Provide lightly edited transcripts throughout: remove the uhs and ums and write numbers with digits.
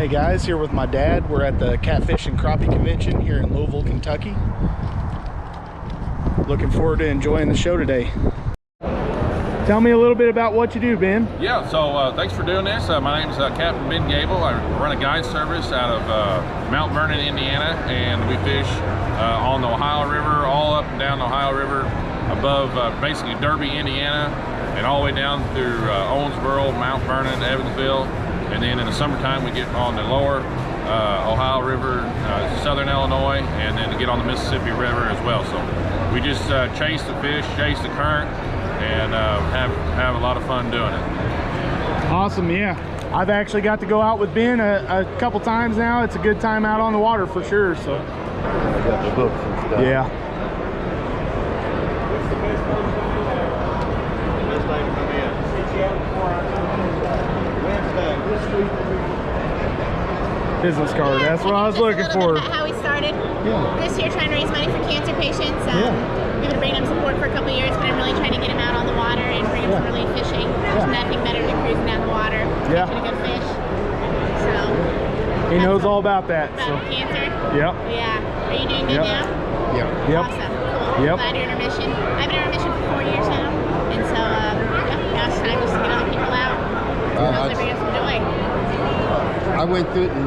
Hey guys, here with my dad. We're at the Catfish and Crappie Convention here in Louisville, Kentucky. Looking forward to enjoying the show today. Tell me a little bit about what you do, Ben. Yeah, so thanks for doing this. My name is Captain Ben Gable. I run a guide service out of Mount Vernon, Indiana, and we fish on the Ohio River, all up and down the Ohio River, above basically Derby, Indiana, and all the way down through Owensboro, Mount Vernon, Evansville. And then in the summertime, we get on the lower Ohio River, southern Illinois, and then to get on the Mississippi River as well. So we just chase the fish, chase the current, and have a lot of fun doing it. Awesome, yeah. I've actually got to go out with Ben a couple times now. It's a good time out on the water for sure. So I got the hooks and stuff. yeah. Business card, that's what I was looking for. How we started. Yeah. This year trying to raise money for cancer patients. We've been bringing them support for a couple of years, but I'm really trying to get them out on the water and bring them some relief fishing. There's nothing better than cruising down the water, catching a good fish. So he knows all about that. About cancer? Yep. Yeah. Are you doing good now? Yep. Awesome. Cool. Yep. Glad you're in remission. I've been in remission for 4 years now. And so now it's time just to get other people out. Hopefully bring us some joy. I went through it in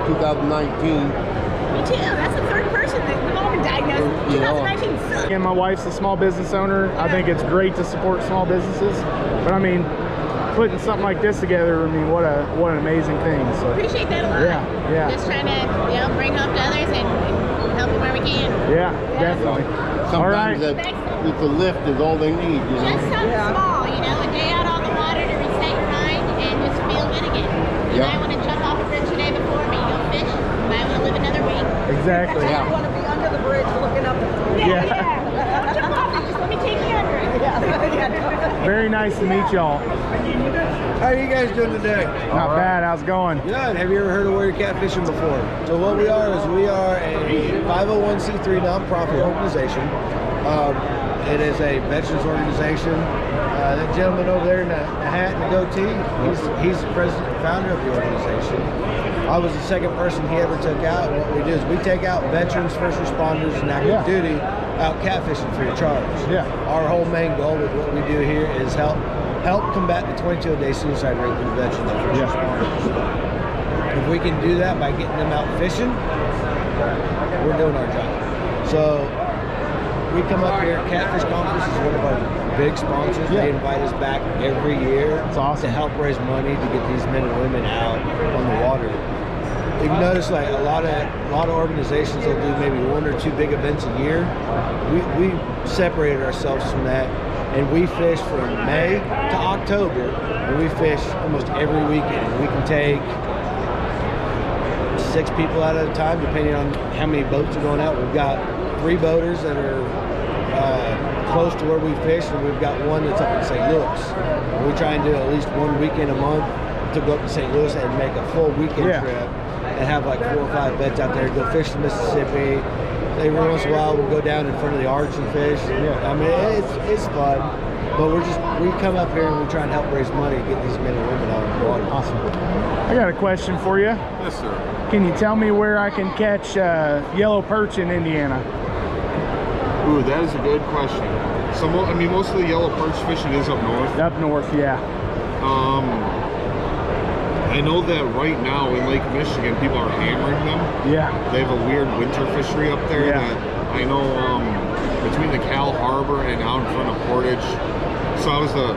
2019. Me too. That's the third person that we've all been diagnosed. 2019 sucks. And my wife's a small business owner. I think it's great to support small businesses. But I mean, putting something like this together, I mean, what an amazing thing. So appreciate that a lot. Yeah. Just trying to bring hope to others and help them where we can. Yeah, definitely. Sometimes it's a lift is all they need. You know? Just something small, a day out on the water to reset your mind and just feel good again. You might want to jump off a bridge the day before, but you don't fish. You might want to live another week. Exactly. You want to be under the bridge looking up. Yeah. Don't jump off it. Just let me take you under it. Very nice to meet y'all. How are you guys doing today? Not bad. How's it going? Good. Have you ever heard of Warrior Catfishing before? So what we are is we are a 501c3 nonprofit organization. It is a veterans organization. That gentleman over there in the hat and the goatee, he's the president and founder of the organization. I was the second person he ever took out. And what we do is we take out veterans, first responders, and active duty out catfishing for your charge. Yeah. Our whole main goal with what we do here is help combat the 22-a-day suicide rate for the veterans and first responders. If we can do that by getting them out fishing, we're doing our job. So we come up here. Catfish Conference is one of our big sponsors. They invite us back every year. It's awesome. To help raise money to get these men and women out on the water. You've noticed like a lot of organizations will do maybe 1 or 2 big events a year. We separated ourselves from that, and we fish from May to October, and we fish almost every weekend. We can take 6 people out at a time, depending on how many boats are going out. We've got 3 boaters that are close to where we fish, and we've got one that's up in St. Louis. We try and do at least 1 weekend a month to go up to St. Louis and make a full weekend trip and have like 4 or 5 beds out there, go fish the Mississippi. Every once in a while we'll go down in front of the arch and fish. I mean, it's fun, but we come up here and we try and help raise money to get these men and women out on the water. Awesome. I got a question for you. Yes, sir. Can you tell me where I can catch yellow perch in Indiana? Ooh, that is a good question. So, I mean, most of the yellow perch fishing is up north. Up north, yeah. I know that right now in Lake Michigan, people are hammering them. Yeah. They have a weird winter fishery up there that I know between the Cal Harbor and out in front of Portage. So I was a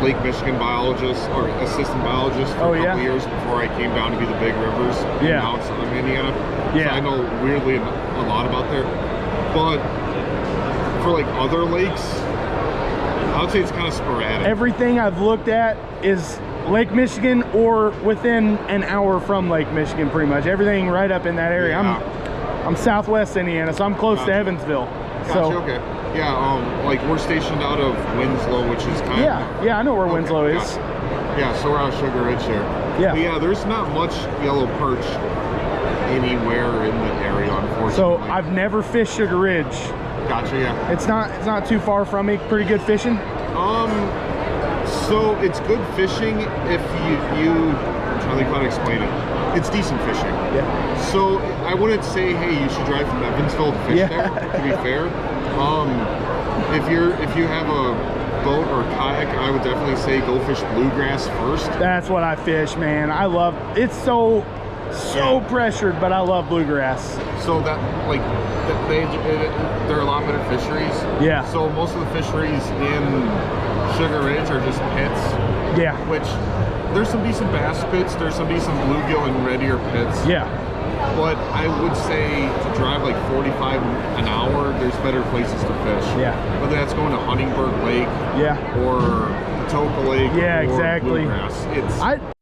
Lake Michigan biologist or assistant biologist for a couple years before I came down to be the big rivers out in southern Indiana. So I know weirdly a lot about there. But for like other lakes, I would say it's kind of sporadic. Everything I've looked at is Lake Michigan or within an hour from Lake Michigan, pretty much. Everything right up in that area. I'm southwest Indiana, so I'm close to Evansville. Okay. Yeah, like we're stationed out of Winslow, which is kind of... Yeah, I know where Winslow is. Yeah, so we're out of Sugar Ridge there. Yeah. But yeah, there's not much yellow perch anywhere in the area, unfortunately. So I've never fished Sugar Ridge. Gotcha, yeah. It's not too far from me. Pretty good fishing. So it's good fishing if you I think how to explain it. It's decent fishing. Yeah. So I wouldn't say, hey, you should drive from Evansville to fish there, to be fair. If you have a boat or kayak, I would definitely say go fish bluegrass first. That's what I fish, man. I love, it's so pressured, but I love bluegrass. So that, like, they're a lot better fisheries. Yeah. So most of the fisheries in Sugar Ridge are just pits. Yeah. Which, there's some decent bass pits, there's some decent bluegill and red ear pits. Yeah. But I would say to drive like 45 an hour, there's better places to fish. Yeah. Whether that's going to Huntingburg Lake, Yeah. or Patoka Lake, Yeah, or exactly. bluegrass.